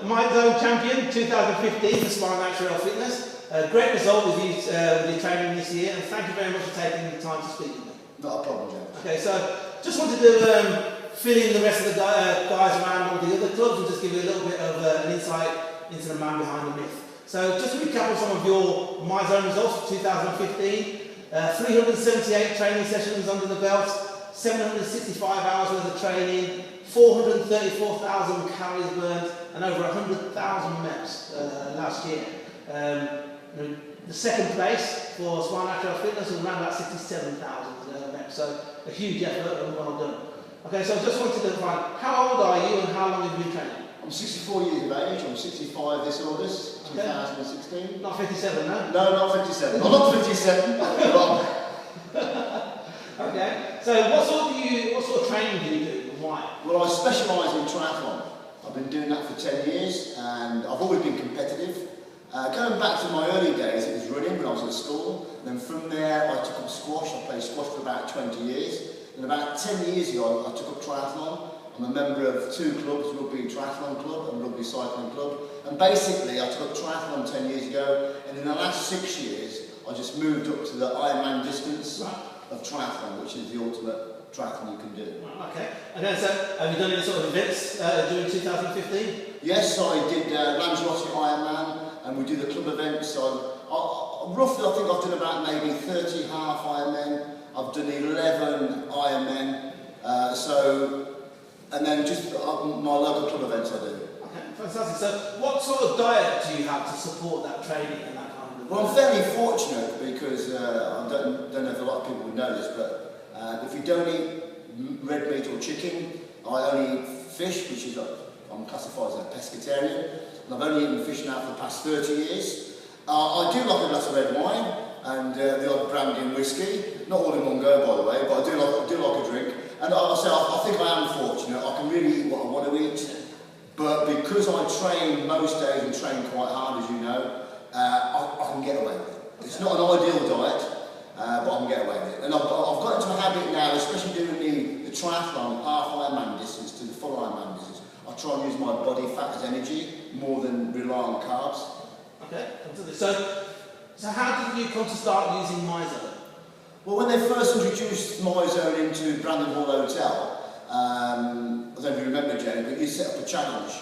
Myzone champion 2015 for Spine Naturel Fitness. Great result with your training this year, and thank you very much for taking the time to speak with me. Not a problem, James. Okay, so just wanted to fill in the rest of the guys around all the other clubs and just give you a little bit of an insight into the man behind the myth. So just to recap on some of your Myzone results for 2015, 378 training sessions under the belt, 765 hours worth of training, 434,000 calories burnt, and over 100,000 reps last year. The second place for Spine Naturel Fitness was around about 67,000 reps, so a huge effort and well done. Okay, so I just wanted to find, how old are you and how long have you been training? I'm 64 years of age. I'm 65 this August, Okay. 2016. Not 57, no? No, not 57. I'm not 57. Wrong. Okay, so what sort of training do you do and why? Well, I specialise in triathlon. I've been doing that for 10 years and I've always been competitive. Going back to my early days, it was running when I was at school. And then from there, I took up squash. I played squash for about 20 years. And about 10 years ago, I took up triathlon. I'm a member of two clubs, Rugby Triathlon Club and Rugby Cycling Club. And basically, I took up triathlon 10 years ago. And in the last 6 years, I just moved up to the Ironman distance of triathlon, which is the ultimate triathlon you can do. Okay, and then so have you done any sort of events during 2015? Yes, I did Lanzarote Ironman, and we do the club events. So roughly, I think I've done about maybe 30 half Ironmen. I've done 11 Ironmen. And then just my local club events I do. Okay, fantastic. So what sort of diet do you have to support that training and that kind of? Well, I'm fairly fortunate because I don't know if a lot of people would know this, but if you don't eat red meat or chicken, I only eat fish, which is I'm classified as a pescatarian, and I've only eaten fish now for the past 30 years. I do like a glass of red wine and the odd brandy and whiskey, not all in one go by the way, but I do like a drink. And I think I am fortunate. I can really eat what I want to eat, but because I train most days and train quite hard, as you know, I can get away with it. It's not an ideal diet, but I can get away with it. And I've got into a habit now, especially doing the triathlon, half Ironman distance to the full Ironman distance. I try and use my body fat as energy more than rely on carbs. Okay, fantastic. So how did you come to start using Myzone? Well, when they first introduced Myzone into Brandon Hall Hotel, I don't know if you remember, James, but you set up a challenge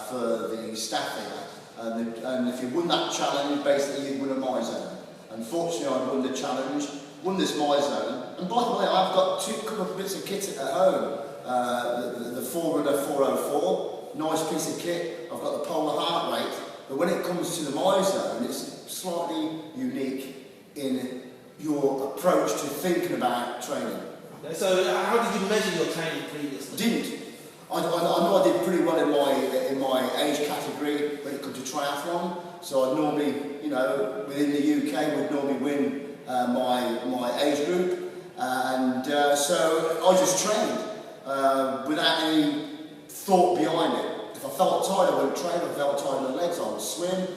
for the staff here, and if you won that challenge, basically you'd win a Myzone. Unfortunately, I won the challenge, won this Myzone, and by the way, I've got a couple of bits of kit at home. The Forerunner 404, nice piece of kit. I've got the polar heart rate, but when it comes to the Myzone, it's slightly unique in your approach to thinking about training. Okay, so how did you measure your training previously? Didn't. I know I did pretty well in my age category when it comes to triathlon. So I normally, within the UK, would normally win my age group, and so I just trained without any thought behind it. If I felt tired, I wouldn't train. If I felt tired in the legs, I would swim.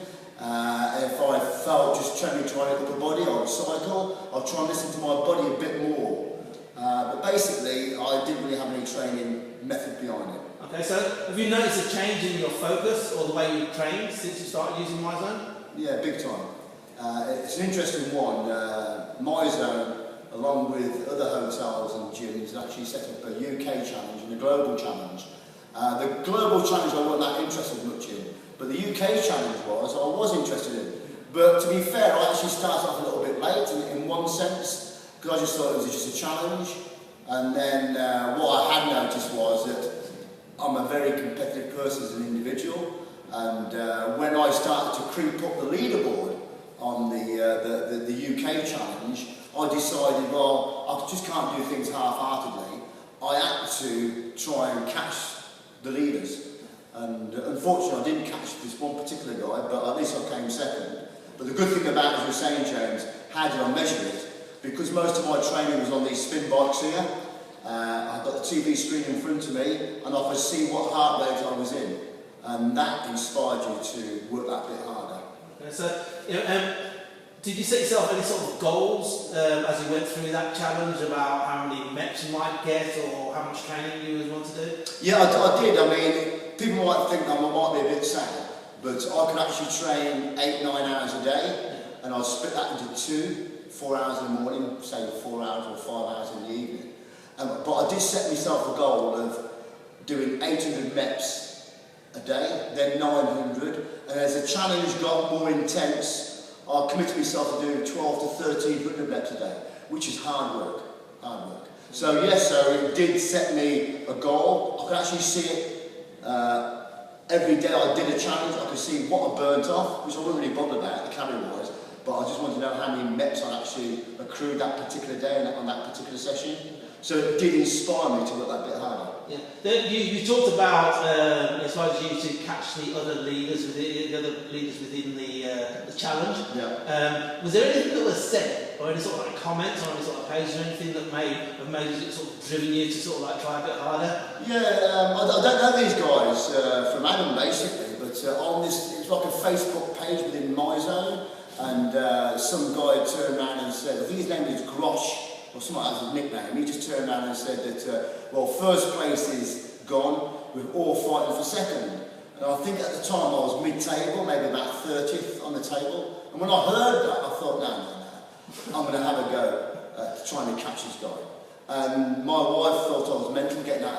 If I felt just trying to upper body, I would cycle. I'd try and listen to my body a bit more. But basically, I didn't really have any training method behind it. Okay, so have you noticed a change in your focus or the way you've trained since you started using Myzone? Yeah, big time. It's an interesting one. Myzone, along with other hotels and gyms, actually set up a UK challenge and a global challenge. The global challenge I wasn't that interested much in. But the UK challenge I was interested in. But to be fair, I actually started off a little bit late in one sense, because I just thought it was just a challenge. And then what I had noticed was that I'm a very competitive person as an individual. And when I started to creep up the leaderboard on the UK challenge, I decided, well, I just can't do things half-heartedly. I had to try and catch the leaders. And unfortunately, I didn't catch this one particular guy, but at least I came second. But the good thing about it, as you're saying, James, how did I measure it? Because most of my training was on these spin bikes here. I've got the TV screen in front of me, and I could see what heart rate I was in. And that inspired you to work that bit harder. Okay, so, did you set yourself any sort of goals as you went through that challenge about how many reps you might get or how much training you would want to do? Yeah, I did. I mean, people might think that I might be a bit sad, but I could actually train 8-9 hours a day, and I'd split that into 4 hours in the morning, say 4 hours or 5 hours in the evening. But I did set myself a goal of doing 800 reps a day, then 900, and as the challenge got more intense, I committed myself to doing 12 to 1300 reps a day, which is hard work, hard work. So yes, so it did set me a goal. I could actually see it every day I did a challenge. I could see what I burnt off, which I wasn't really bothered about, the calorie-wise, but I just wanted to know how many reps I'd actually accrued that particular day and on that particular session. So it did inspire me to work that bit harder. Yeah. You talked about as far as you to catch the other leaders within the challenge. Yeah. Was there anything that was said, or any sort of like comments, or any sort of page, or anything that have made you sort of driven you to sort of like try a bit harder? Yeah, I don't know these guys from Adam basically, but on this, it's like a Facebook page within Myzone, and some guy turned around and said, I think his name is Grosh, or something like that, his nickname. He just turned around and said that, well, first place is gone, we're all fighting for second. And I think at the time I was mid-table, maybe about 30th on the table. And when I heard that, I thought, no, I'm going to have a go at trying to catch this guy. And my wife thought I was mental getting out of bed.